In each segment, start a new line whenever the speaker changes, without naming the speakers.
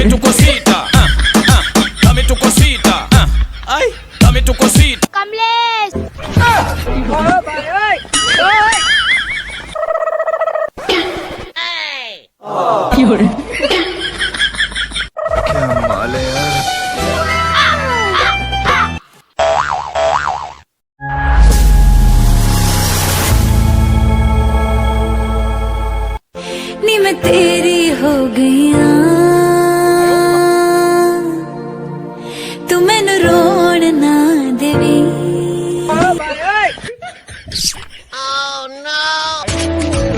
Dame tu cosita, dame tu cosita, ay, dame tu cosita.
Kamlesh
क्या माल है यार।
नी मैं तेरी हो गईया तू मैनू रोण ना देवी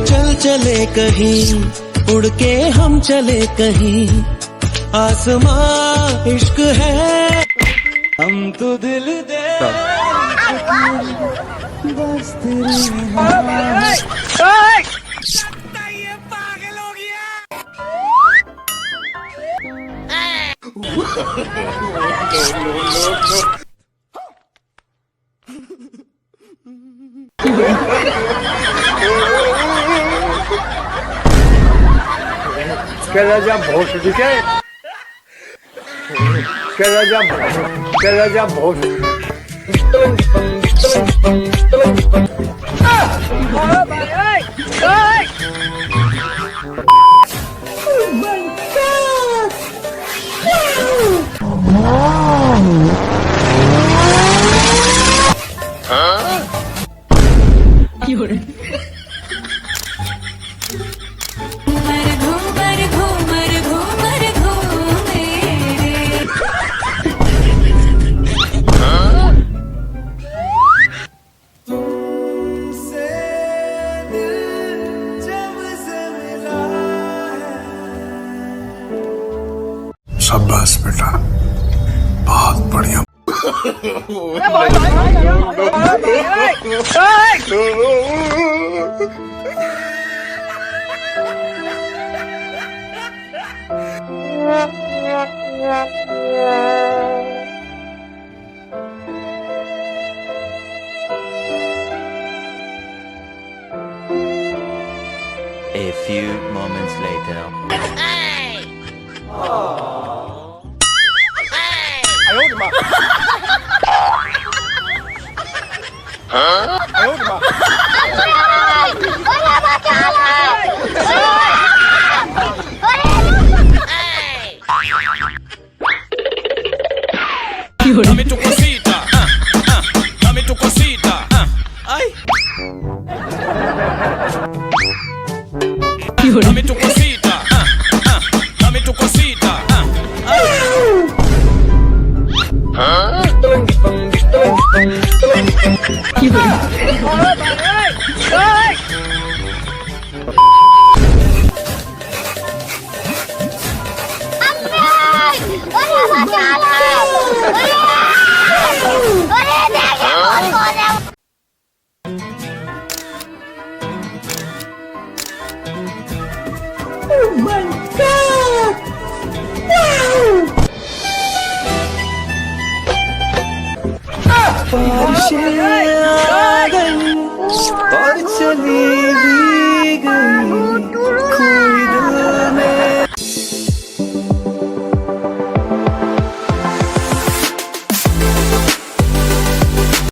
चल चले कहीं उड़ के हम चले कहीं आसमां इश्क है हम तो दिल दे बस तेरी
Kelleca boş dike. Kelleca boş.
शाबाश बेटा, बहुत बढ़िया।
A few moments later.
Dame tu cosita, dame tu cosita, ay. Dame tu cosita, dame tu cosita, ay.
बारिशें आ गई